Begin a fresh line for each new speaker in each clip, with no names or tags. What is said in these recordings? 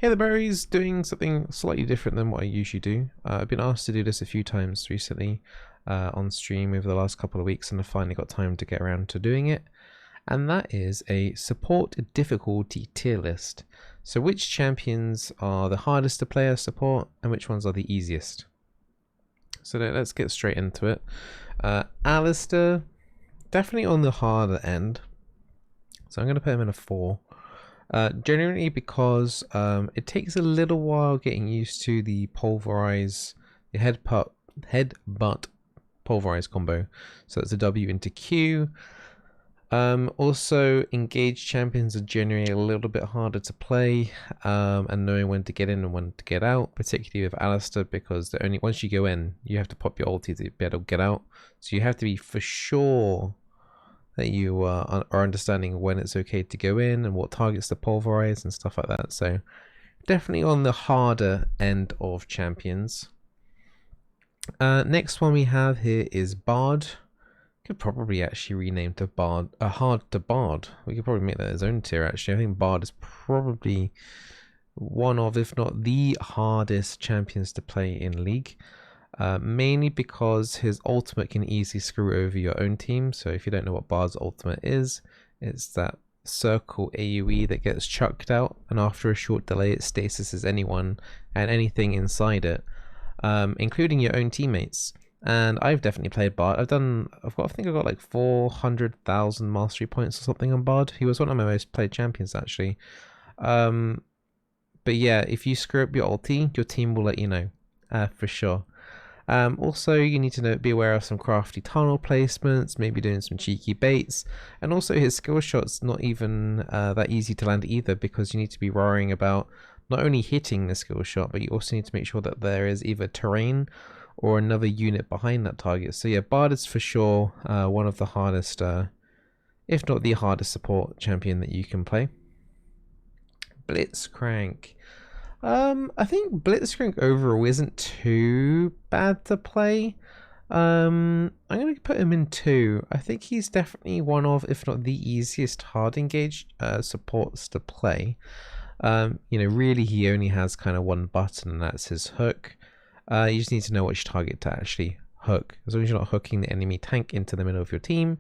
Hey, the Berry's doing something slightly different than what I usually do. I've been asked to do this a few times recently on stream over the last couple of weeks, and I finally got time to get around to doing it. And that is a support difficulty tier list. So which champions are the hardest to play as support and which ones are the easiest? So let's get straight into it. Alistair, definitely on the harder end. So I'm going to put him in a 4. Generally because it takes a little while getting used to the pulverize, the headbutt pulverize combo. So it's a W into Q. Also, engaged champions are generally a little bit harder to play, and knowing when to get in and when to get out, particularly with Alistair, because once you go in, you have to pop your ulti to be able to get out. So you have to be for sure that you are understanding when it's okay to go in and what targets to pulverize and stuff like that. So definitely on the harder end of champions. Next one we have here is Bard. Could probably actually rename to Bard, hard to Bard. We could probably make that his own tier actually. I think Bard is probably one of, if not the hardest champions to play in League. Mainly because his ultimate can easily screw over your own team. So if you don't know what Bard's ultimate is, it's that circle AoE that gets chucked out, and after a short delay it stasises anyone and anything inside it, including your own teammates. And I've definitely played Bard. I think I got like 400,000 mastery points or something on Bard. He was one of my most played champions actually. But yeah, if you screw up your ulti, your team will let you know, for sure. Also, you need to be aware of some crafty tunnel placements, maybe doing some cheeky baits, and also his skill shot's not even that easy to land either, because you need to be worrying about not only hitting the skill shot, but you also need to make sure that there is either terrain or another unit behind that target. So yeah, Bard is for sure one of the hardest, if not the hardest support champion that you can play. Blitzcrank. I think Blitzcrank overall isn't too bad to play. I'm going to put him in 2. I think he's definitely one of, if not the easiest hard engaged supports to play. Really he only has kind of one button, and that's his hook. You just need to know which target to actually hook. As long as you're not hooking the enemy tank into the middle of your team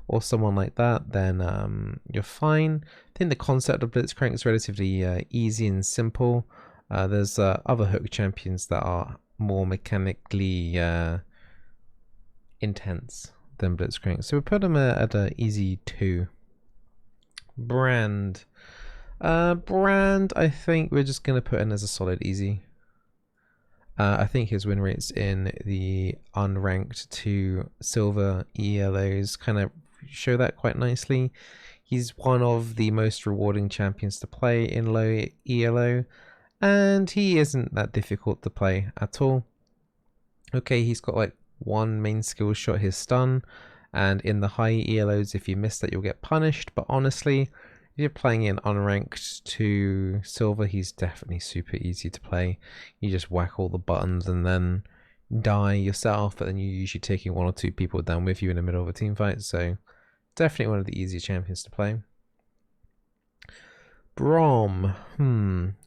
or someone like that, then you're fine. I think the concept of Blitzcrank is relatively easy and simple. There's other hook champions that are more mechanically intense than Blitzcrank, so we put him at an easy 2. Brand, I think we're just gonna put in as a solid easy. I think his win rates in the unranked to silver ELOs kind of show that quite nicely. He's one of the most rewarding champions to play in low ELO, and he isn't that difficult to play at all. Okay, he's got like one main skill shot, his stun, and in the high ELOs, if you miss that, you'll get punished. But honestly, if you're playing in unranked to silver, he's definitely super easy to play. You just whack all the buttons and then die yourself, but then you're usually taking 1 or 2 people down with you in the middle of a team fight. So definitely one of the easier champions to play. Braum,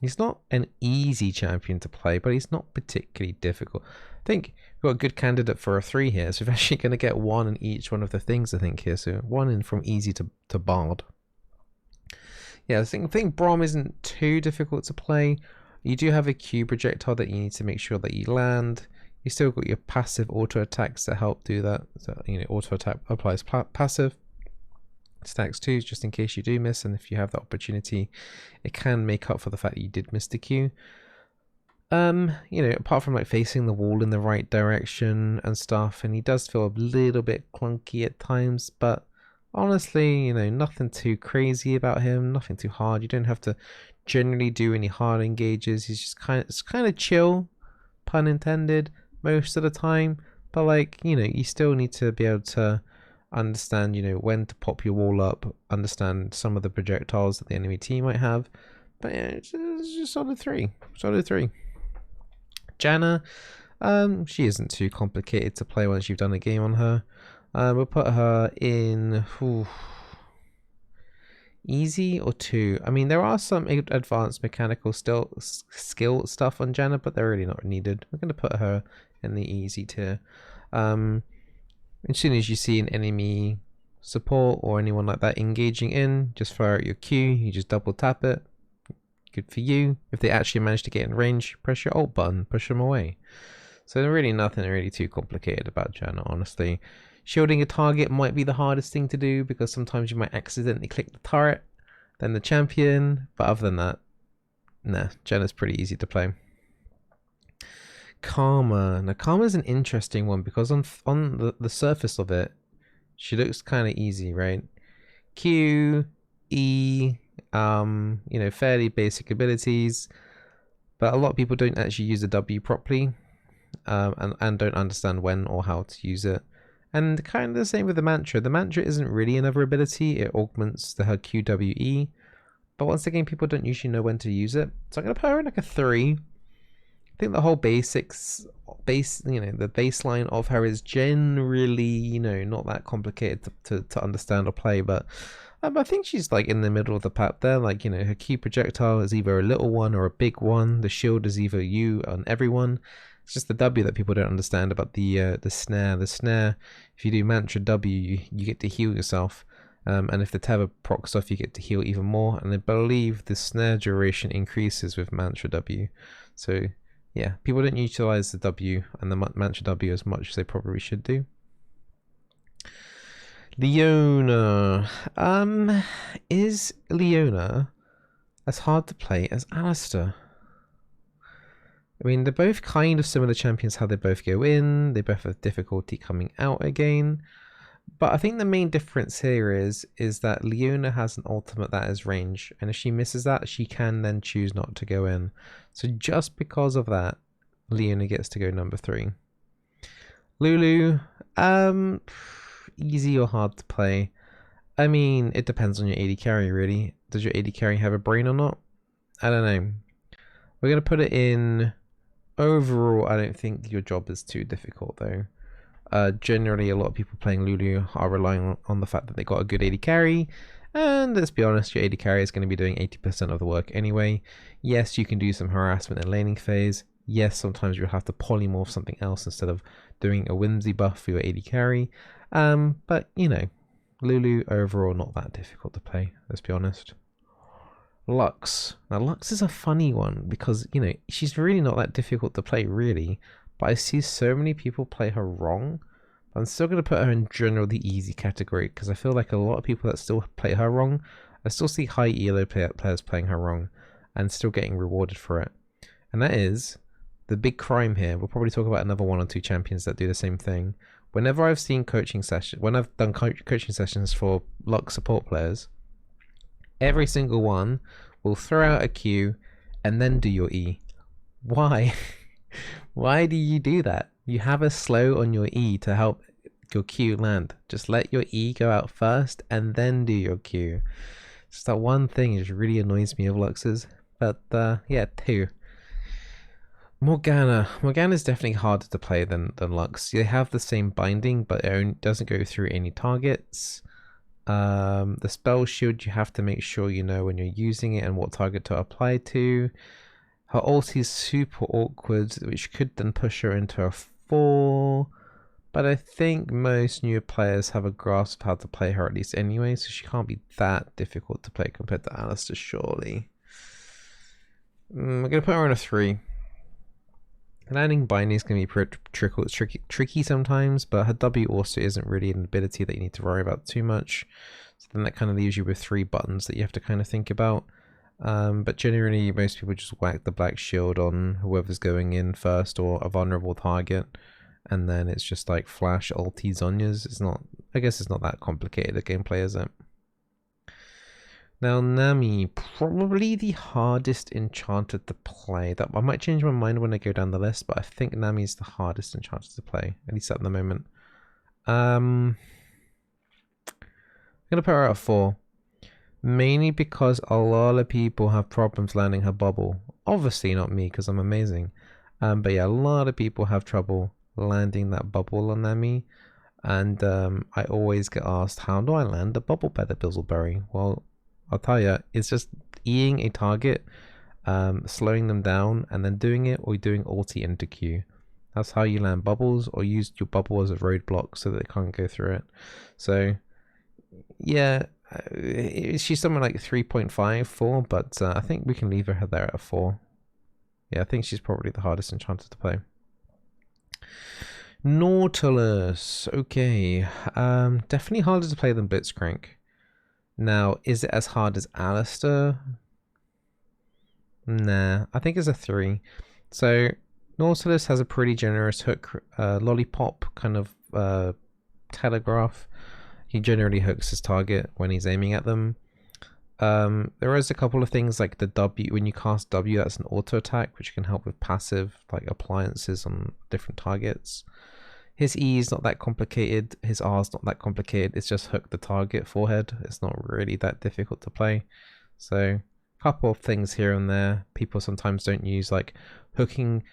he's not an easy champion to play, but he's not particularly difficult. I think we've got a good candidate for a 3 here, so we're actually going to get 1 in each one of the things, I think, here. So 1 in from easy to Bard. Yeah, I think Braum isn't too difficult to play. You do have a Q projectile that you need to make sure that you land. You still got your passive auto attacks to help do that. So, auto attack applies passive. Stacks 2 just in case you do miss, and if you have that opportunity, it can make up for the fact that you did miss the Q. Apart from like facing the wall in the right direction and stuff, and he does feel a little bit clunky at times, but honestly, nothing too crazy about him, nothing too hard. You don't have to generally do any hard engages. He's just kind of chill, pun intended, most of the time. But like, you still need to be able to understand, when to pop your wall up, understand some of the projectiles that the enemy team might have. But yeah, it's just solid 3. Janna, she isn't too complicated to play once you've done a game on her. We'll put her in Easy or 2? I mean, there are some advanced mechanical skill stuff on Janna, but they're really not needed. We're going to put her in the easy tier. As soon as you see an enemy support or anyone like that engaging in, just fire out your Q, you just double tap it. Good for you. If they actually manage to get in range, press your alt button, push them away. So really nothing really too complicated about Janna, honestly. Shielding a target might be the hardest thing to do because sometimes you might accidentally click the turret, then the champion, but other than that, nah, Janna's pretty easy to play. Karma. Now Karma's an interesting one because on the surface of it, she looks kind of easy, right? Q, E, you know, fairly basic abilities, but a lot of people don't actually use the W properly, and don't understand when or how to use it. And kind of the same with the mantra. The mantra isn't really another ability, it augments her QWE, but once again, people don't usually know when to use it. So I'm going to put her in like a 3. I think the whole the baseline of her is generally, you know, not that complicated to understand or play, but I think she's like in the middle of the pack there. Like, you know, her Q projectile is either a little one or a big one. The shield is either you on everyone. It's just the W that people don't understand about the snare. The snare, if you do mantra W, you get to heal yourself. And if the tether procs off, you get to heal even more. And I believe the snare duration increases with mantra W. So yeah, people don't utilize the W and the mantra W as much as they probably should do. Leona. Is Leona as hard to play as Alistair? I mean, they're both kind of similar champions, how they both go in. They both have difficulty coming out again. But I think the main difference here is that Leona has an ultimate that is range. And if she misses that, she can then choose not to go in. So just because of that, Leona gets to go number 3. Lulu. Easy or hard to play? I mean, it depends on your AD carry, really. Does your AD carry have a brain or not? I don't know. We're going to put it in... Overall, I don't think your job is too difficult, though. Generally, a lot of people playing Lulu are relying on the fact that they got a good AD carry. And let's be honest, your AD carry is going to be doing 80% of the work anyway. Yes, you can do some harassment and laning phase. Yes, sometimes you'll have to polymorph something else instead of doing a whimsy buff for your AD carry. But, you know, Lulu overall not that difficult to play, let's be honest. Lux. Now Lux is a funny one because, you know, she's really not that difficult to play really, but I see so many people play her wrong. I'm still going to put her in general the easy category because I feel like a lot of people that still play her wrong, I still see high ELO players playing her wrong and still getting rewarded for it. And that is the big crime here. We'll probably talk about another 1 or 2 champions that do the same thing. Whenever I've seen coaching sessions, when I've done coaching sessions for Lux support players, every single one will throw out a Q and then do your E. Why? Why do you do that? You have a slow on your E to help your Q land. Just let your E go out first and then do your Q. Just that one thing just really annoys me of Lux's. But yeah, 2. Morgana. Morgana is definitely harder to play than Lux. They have the same binding, but it doesn't go through any targets. The spell shield, you have to make sure you know when you're using it and what target to apply to. Her ulti is super awkward, which could then push her into a 4. But I think most newer players have a grasp of how to play her at least anyway, so she can't be that difficult to play compared to Alistair, surely. I'm going to put her on a 3. Landing binding is going to be tricky sometimes, but her W also isn't really an ability that you need to worry about too much. So then that kind of leaves you with 3 buttons that you have to kind of think about. But generally, most people just whack the black shield on whoever's going in first or a vulnerable target. And then it's just like flash ulti Zonya's. It's not, I guess it's not that complicated a gameplay, is it? Now Nami, probably the hardest enchanter to play. That I might change my mind when I go down the list, but I think Nami's the hardest enchanter to play, at least at the moment. I'm gonna put her at a 4. Mainly because a lot of people have problems landing her bubble. Obviously not me, because I'm amazing. But yeah, a lot of people have trouble landing that bubble on Nami. And I always get asked, how do I land a bubble better, Bizzleberry? Well, I'll tell you, it's just Eing a target, slowing them down, and then doing it, or doing ulti into Q. That's how you land bubbles, or use your bubble as a roadblock so that they can't go through it. So, yeah, she's somewhere like 3.5, 4, but I think we can leave her there at a 4. Yeah, I think she's probably the hardest enchanter to play. Nautilus, okay. Definitely harder to play than Blitzcrank. Now, is it as hard as Alistair? Nah, I think it's a 3. So, Nautilus has a pretty generous hook, lollipop kind of telegraph. He generally hooks his target when he's aiming at them. There is a couple of things like the W, when you cast W, that's an auto attack, which can help with passive like appliances on different targets. His E is not that complicated, his R is not that complicated, it's just hook the target forehead. It's not really that difficult to play. So, a couple of things here and there. People sometimes don't use like hooking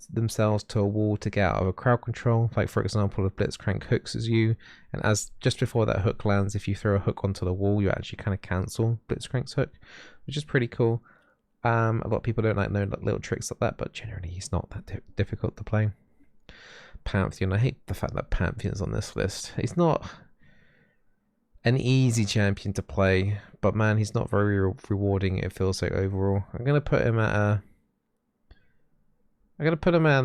themselves to a wall to get out of a crowd control. Like for example, if Blitzcrank hooks as you, and as just before that hook lands, if you throw a hook onto the wall, you actually kind of cancel Blitzcrank's hook, which is pretty cool. A lot of people don't like know little tricks like that, but generally he's not that difficult to play. Pantheon, I hate the fact that Pantheon's on this list. He's not an easy champion to play, but man, he's not very rewarding, it feels like, overall. I'm gonna put him at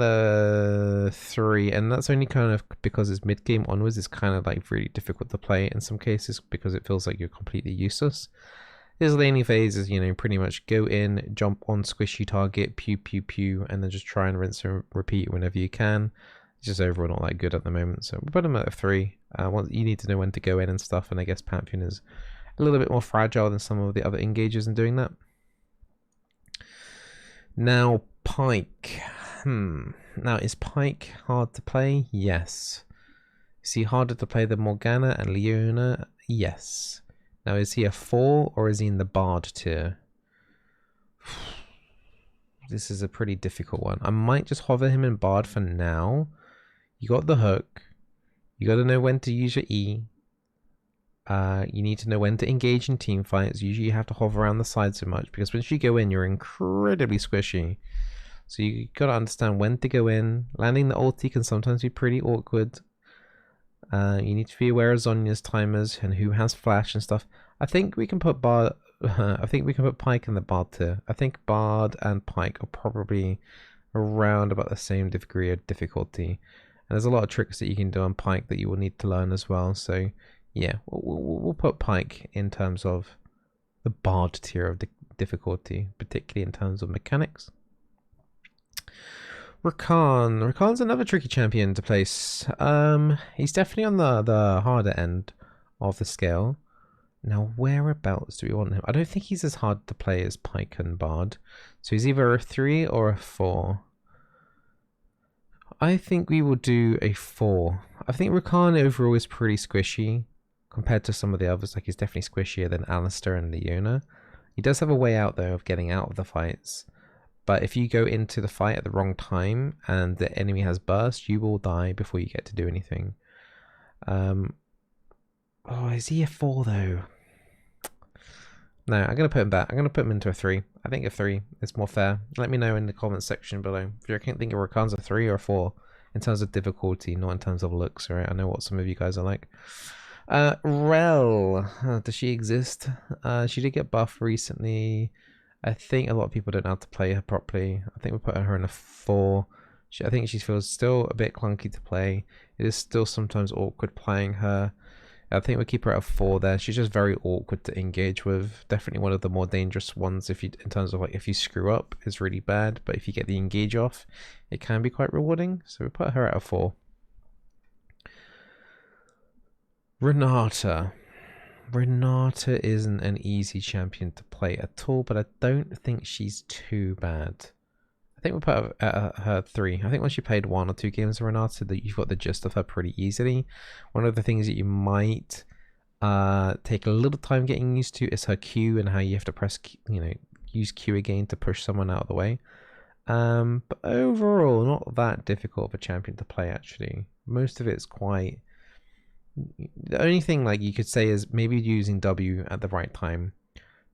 a 3, and that's only kind of because his mid game onwards is kind of like really difficult to play in some cases because it feels like you're completely useless. His laning phase is, you know, pretty much go in, jump on squishy target, pew pew pew, and then just try and rinse and repeat whenever you can. It's just overall not that good at the moment, so we put him at a 3. You need to know when to go in and stuff, and I guess Pantheon is a little bit more fragile than some of the other engagers in doing that. Now, Pyke. Now, is Pyke hard to play? Yes. Is he harder to play than Morgana and Leona? Yes. Now, is he a 4 or is he in the Bard tier? This is a pretty difficult one. I might just hover him in Bard for now. You got the hook. You got to know when to use your E. You need to know when to engage in team fights. Usually you have to hover around the side so much because once you go in, you're incredibly squishy. So you got to understand when to go in. Landing the ulti can sometimes be pretty awkward. You need to be aware of Zhonya's timers and who has flash and stuff. I think we can put Bard. I think we can put Pyke in the Bard tier. I think Bard and Pyke are probably around about the same degree of difficulty. And there's a lot of tricks that you can do on Pyke that you will need to learn as well. So yeah, we'll put Pyke in terms of the Bard tier of difficulty, particularly in terms of mechanics. Rakan. Rakan's another tricky champion to place. He's definitely on the harder end of the scale. Now, whereabouts do we want him? I don't think he's as hard to play as Pyke and Bard. So he's either a 3 or a 4. I think we will do a 4. I think Rakan overall is pretty squishy compared to some of the others. Like, he's definitely squishier than Alistair and Leona. He does have a way out, though, of getting out of the fights. But if you go into the fight at the wrong time and the enemy has burst, you will die before you get to do anything. Oh, is he a 4 though? No, I'm going to put him back. I'm going to put him into a 3. I think a 3 is more fair. Let me know in the comments section below if you think Rakan's a 3 or a 4 in terms of difficulty, not in terms of looks, right? I know what some of you guys are like. Rel. Does she exist? She did get buffed recently. I think a lot of people don't know how to play her properly. I think we'll put her in a 4. I think she feels still a bit clunky to play. It is still sometimes awkward playing her. I think we'll keep her at a 4 there. She's just very awkward to engage with. Definitely one of the more dangerous ones in terms of like if you screw up, it's really bad. But if you get the engage off, it can be quite rewarding. So we'll put her at a 4. Renata. Renata isn't an easy champion to play at all, but I don't think she's too bad. I think we'll put her at her 3. I think once you played 1 or 2 games of Renata, that you've got the gist of her pretty easily. One of the things that you might take a little time getting used to is her Q and how you have to press, use Q again to push someone out of the way. But overall, not that difficult of a champion to play actually. Most of it's quite. The only thing like you could say is maybe using W at the right time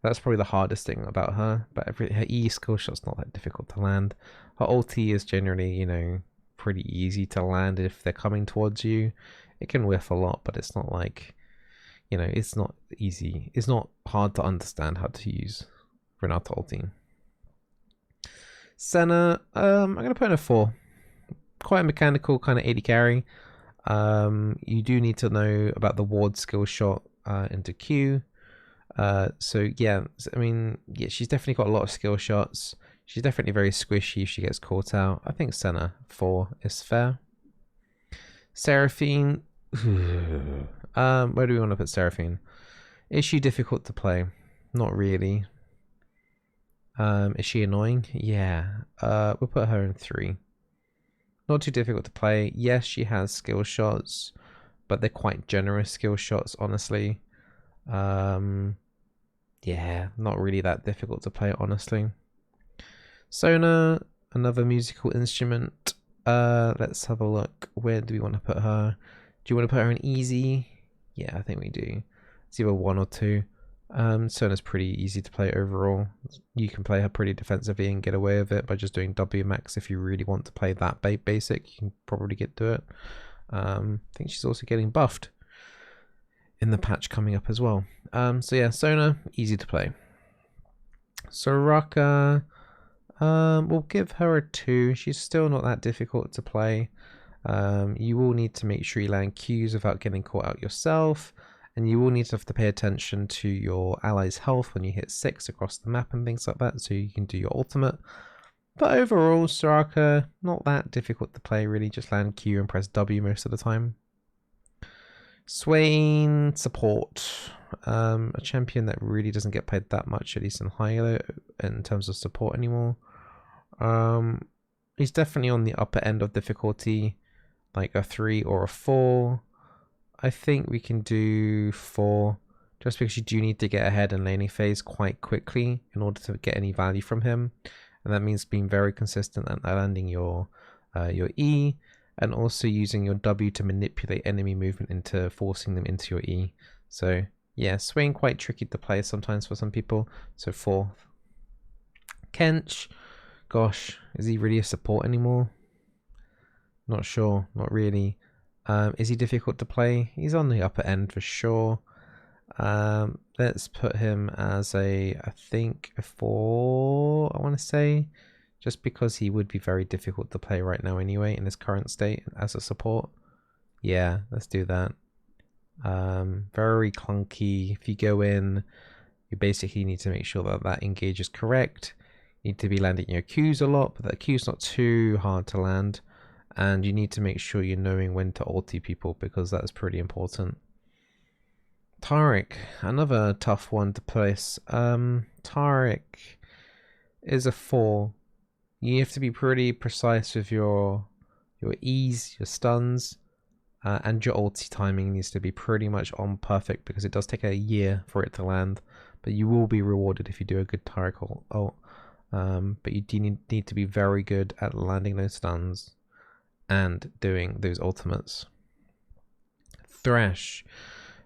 That's probably the hardest thing about her, but her E skill shot's not that difficult to land. Her ulti is generally, you know, pretty easy to land if they're coming towards you. It can whiff a lot, but it's not like, you know, it's not easy. It's not hard to understand how to use Renata ulti. Senna, I'm going to put in a 4. Quite a mechanical kind of 80 carry. You do need to know about the ward skill shot into Q. So yeah, I mean, yeah, she's definitely got a lot of skill shots. She's definitely very squishy if she gets caught out. I think Senna 4 is fair. Seraphine, where do we want to put Seraphine? Is she difficult to play? Not really. Is she annoying? Yeah. We'll put her in 3. Not too difficult to play. Yes, she has skill shots, but they're quite generous skill shots, honestly. Yeah, not really that difficult to play, honestly. Sona, another musical instrument. Let's have a look. Where do we want to put her? Do you want to put her in easy? Yeah, I think we do. It's either 1 or 2. Sona's pretty easy to play overall. You can play her pretty defensively and get away with it by just doing W max. If you really want to play that basic, you can probably get to it. I think she's also getting buffed in the patch coming up as well. So yeah, Sona, easy to play. Soraka, we'll give her a 2. She's still not that difficult to play. You will need to make sure you land Qs without getting caught out yourself, and you will need to have to pay attention to your allies' health when you hit 6 across the map and things like that, so you can do your ultimate. But overall, Soraka, not that difficult to play really, just land Q and press W most of the time. Swain, support. A champion that really doesn't get played that much, at least in high elo, in terms of support anymore. He's definitely on the upper end of difficulty, like a 3 or a 4. I think we can do 4, just because you do need to get ahead in laning phase quite quickly in order to get any value from him, and that means being very consistent and landing your E, and also using your W to manipulate enemy movement into forcing them into your E. So yeah, Swain quite tricky to play sometimes for some people. So 4. Kench, gosh, is he really a support anymore? Not sure, not really. Is he difficult to play? He's on the upper end for sure. Let's put him as I think a 4, I want to say, just because he would be very difficult to play right now anyway in his current state as a support. Yeah, let's do that. Very clunky. If you go in, you basically need to make sure that that engage is correct. You need to be landing your Qs a lot, but that Q's not too hard to land. And you need to make sure you're knowing when to ulti people, because that's pretty important. Taric, another tough one to place. Taric is a 4. You have to be pretty precise with your E's, your stuns, and your ulti timing needs to be pretty much on perfect, because it does take a year for it to land, but you will be rewarded if you do a good Taric ult. But you do need to be very good at landing those stuns and doing those ultimates. Thresh.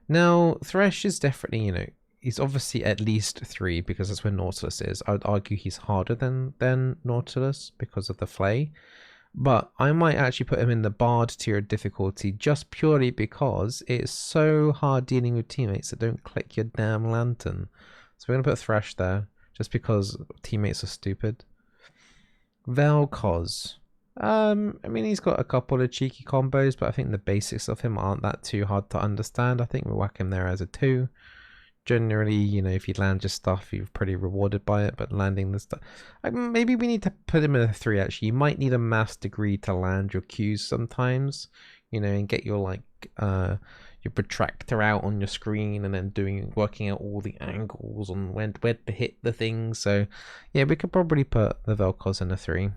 Now, Thresh is definitely, you know, he's obviously at least 3 because that's where Nautilus is. I would argue he's harder than Nautilus because of the Flay. But I might actually put him in the Bard tier of difficulty just purely because it's so hard dealing with teammates that don't click your damn lantern. So we're going to put Thresh there just because teammates are stupid. Vel'Koz. I mean, he's got a couple of cheeky combos, but I think the basics of him aren't that too hard to understand. I think we'll whack him there as a 2. Generally, you know, if you land your stuff, you're pretty rewarded by it, but landing the stuff... maybe we need to put him in a 3, actually. You might need a maths degree to land your Qs sometimes, you know, and get your, like, your protractor out on your screen and then working out all the angles on where to hit the things. So, yeah, we could probably put the Vel'Koz in a 3.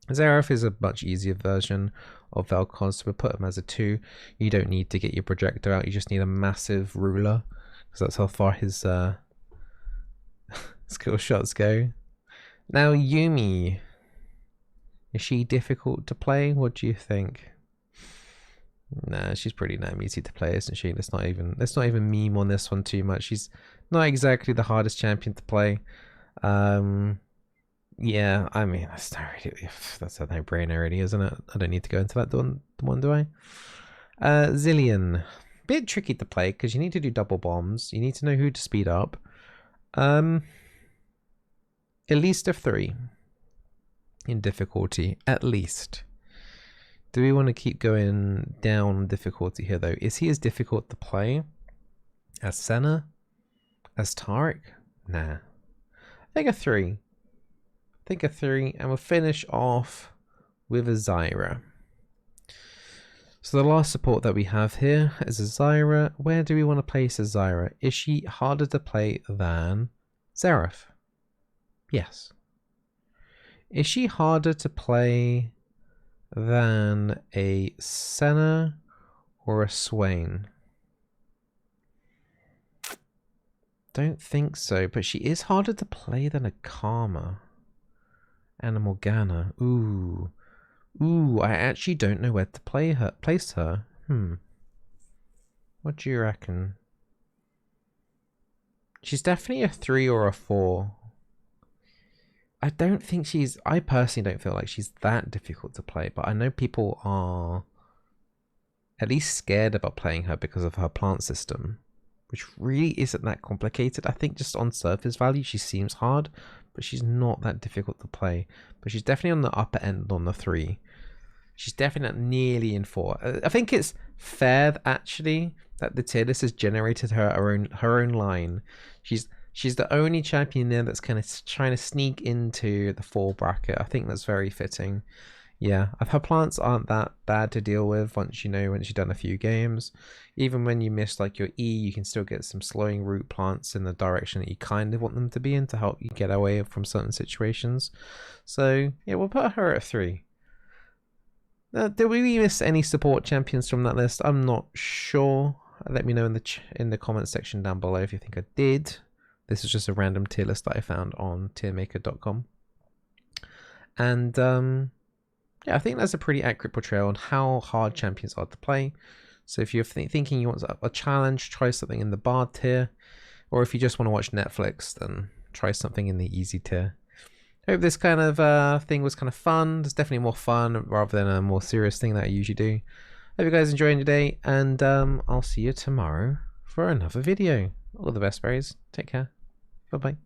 Xerath is a much easier version of Vel'Koz, so we'll put him as a 2. You don't need to get your projector out, you just need a massive ruler, because that's how far his skill shots go. Now Yuumi, is she difficult to play? What do you think? Nah, she's pretty damn easy to play, isn't she? Let's not even meme on this one too much. She's not exactly the hardest champion to play. Yeah, I mean that's not really, that's a no-brainer, really, isn't it? I don't need to go into that one, do I? Zillion, bit tricky to play because you need to do double bombs. You need to know who to speed up. At least of 3 in difficulty, at least. Do we want to keep going down difficulty here, though? Is he as difficult to play as Senna? As Tarek? Nah. I think a 3. I think a 3. And we'll finish off with a Zyra. So the last support that we have here is a Zyra. Where do we want to place a Zyra? Is she harder to play than Xerath? Yes. Is she harder to play than a Senna or a Swain? Don't think so, but she is harder to play than a Karma and a Morgana. Ooh, I actually don't know where to place her. What do you reckon? She's definitely a 3 or a 4. I personally don't feel like she's that difficult to play, but I know people are at least scared about playing her because of her plant system, which really isn't that complicated. I think just on surface value, she seems hard, but she's not that difficult to play. But she's definitely on the upper end on the 3. She's definitely nearly in 4. I think it's fair, actually, that the tier list has generated her own line. She's the only champion there that's kind of trying to sneak into the 4 bracket. I think that's very fitting. Yeah, her plants aren't that bad to deal with once you've done a few games. Even when you miss like your E, you can still get some slowing root plants in the direction that you kind of want them to be in to help you get away from certain situations. So yeah, we'll put her at 3. Did we miss any support champions from that list? I'm not sure. Let me know in the comment section down below if you think I did. This is just a random tier list that I found on tiermaker.com. And yeah, I think that's a pretty accurate portrayal on how hard champions are to play. So if you're thinking you want a challenge, try something in the Bard tier. Or if you just want to watch Netflix, then try something in the easy tier. I hope this kind of thing was kind of fun. It's definitely more fun rather than a more serious thing that I usually do. Hope you guys enjoyed your day, and I'll see you tomorrow for another video. All the best, berries. Take care. Bye-bye.